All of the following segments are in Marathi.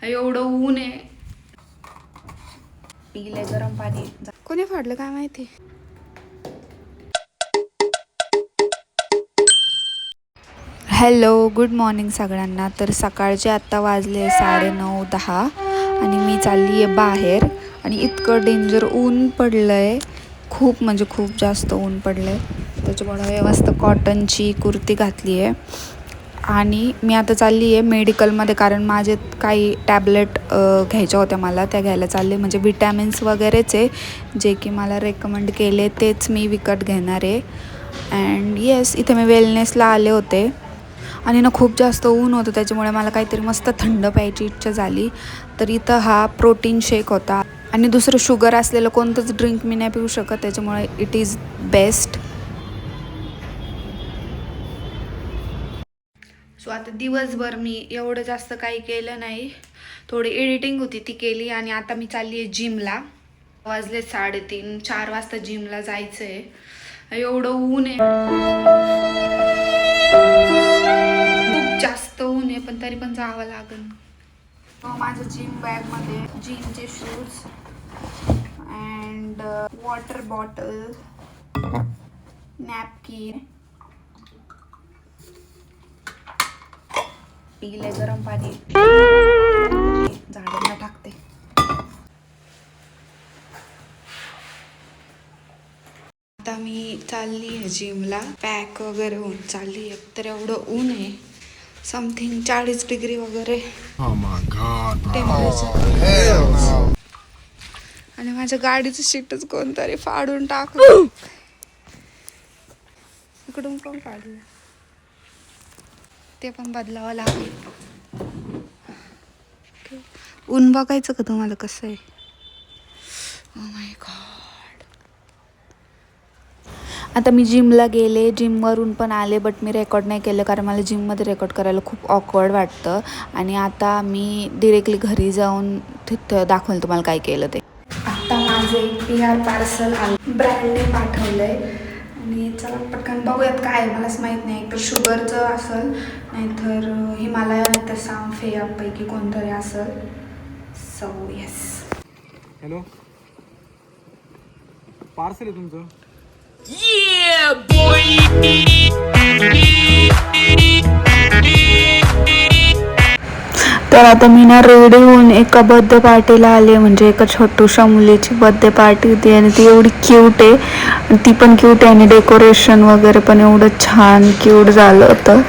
एवढं ऊन आहे. पिले गरम पाणी. कोणी फाडलं काय माहिती. हॅलो, गुड मॉर्निंग सगळ्यांना. तर सकाळचे आत्ता वाजले 9:30-10 आणि मी चालली आहे बाहेर. आणि इतकं डेंजर ऊन पडलं आहे, खूप म्हणजे खूप जास्त ऊन पडलं आहे. त्याच्यामुळे मस्त कॉटनची कुर्ती घातली आहे. आणि मी आता चालली आहे मेडिकलमध्ये, कारण माझे काही टॅबलेट घ्यायच्या होत्या मला, त्या घ्यायला चालले. म्हणजे विटॅमिन्स वगैरेच आहे, जे की मला रेकमेंड केले तेच मी विकत घेणार आहे. अँड येस, इथे मी वेलनेसला आले होते आणि ना खूप जास्त ऊन होतं, त्याच्यामुळे मला काहीतरी मस्त थंड प्यायची इच्छा झाली. तर इथं हा प्रोटीन शेक होता. आणि दुसरं शुगर असलेलं कोणतंच ड्रिंक मी नाही पिऊ शकत, त्याच्यामुळे इट इज बेस्ट. सो आता दिवसभर मी एवढं जास्त काही केलं नाही, थोडी एडिटिंग होती ती केली. आणि आता मी चालली आहे जिमला. वाजले 3:30-4 वाजता जिमला जायचं आहे. एवढं ऊन आहे, खूप जास्त ऊन आहे, पण तरी पण जावं लागेल. माझ्या जिम बॅगमध्ये जिमचे shoes and water bottle, napkin, पिले गरम पाणी, झाडांना टाकते. आता मी चालली आहे जिमला, पॅक वगैरे होऊन चालली आहे. तर एवढं ऊन आहे, समथिंग 40 डिग्री वगैरे टेम्परेचर. आणि माझ्या गाडीचं सीटच कोणतरी फाडून टाकलं. इकडून कोण काढलं ते पण बदलावं लागेल. ऊन बघायचं का तुम्हाला कसं आहे. Oh my God. आता मी जिमला गेले, जिमवरून पण आले, बट मी रेकॉर्ड नाही केलं कारण मला जिममध्ये रेकॉर्ड करायला खूप ऑकवर्ड वाटतं. आणि आता मी डिरेक्टली घरी जाऊन तिथं दाखवलं तुम्हाला काय केलं ते. आता माझे PR पार्सल आलं, ब्रँडने पाठवलं आहे. आणि चला पटकन बघूयात काय आहे. मलाच माहीत नाही, एकतर शुगरचं असेल, नाहीतर हिमालया, नाहीतर सांफे यापैकी कोणतरी असेल. So yes. हॅलो, पार्सल आहे तुमचं. तर आता मी ना रेडी होऊन एका बर्थडे पार्टीला आले. म्हणजे एका छोटूशा मुलीची बर्थडे पार्टी होती आणि ती एवढी क्यूट आहे, ती पण क्यूट आहे आणि डेकोरेशन वगैरे पण एवढं छान क्यूट झालं होतं.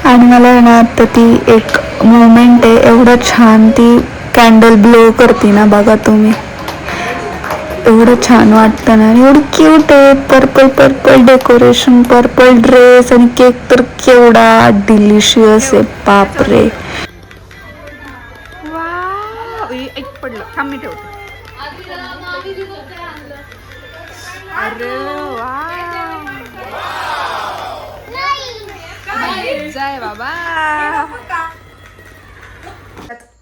आणि मला ना आता ती एक मोमेंट आहे, एवढं छान ती कॅन्डल ब्लो करते ना, बघा तुम्ही, एवढं छान वाटतं ना. आणि एवढी क्यूट आहे, purple purple decoration, purple dress, आणि केक तर केवढा डिलिशियस आहे, बापरे. एक पडलं, थांब मी ठेवते. अरे वा, जाय बाबा.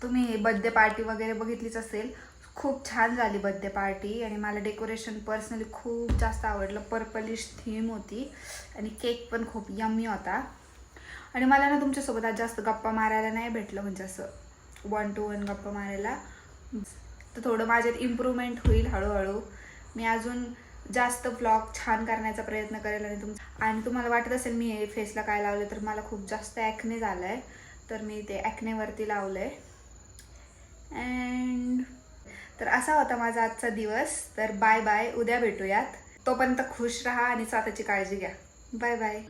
तुम्ही बर्थडे पार्टी वगैरे बघितलीच असेल, खूप छान झाली बर्थडे पार्टी. आणि मला डेकोरेशन पर्सनली खूप जास्त आवडलं. पर्पलिश थीम होती आणि केक पण खूप यम्मी होता. आणि मला ना तुमच्यासोबत आज जास्त गप्पा मारायला नाही भेटलं, म्हणजे असं 1 to 1 गप्पा मारायला. तर थोडं माझ्यात इम्प्रूव्हमेंट होईल हळूहळू. मी अजून जास्त व्लॉग छान करण्याचा प्रयत्न करेल. आणि तुम्हाला वाटत असेल मी हे फेसला काय लावलं, तर मला खूप जास्त ॲक्ने झाला आहे, तर मी ते ॲक्नेवरती लावलं आहे. अँड तर असा होता माझा आजचा दिवस. तर बाय बाय, उद्या भेटूयात. तोपर्यंत खुश राहा आणि स्वतःची काळजी घ्या. Bye bye.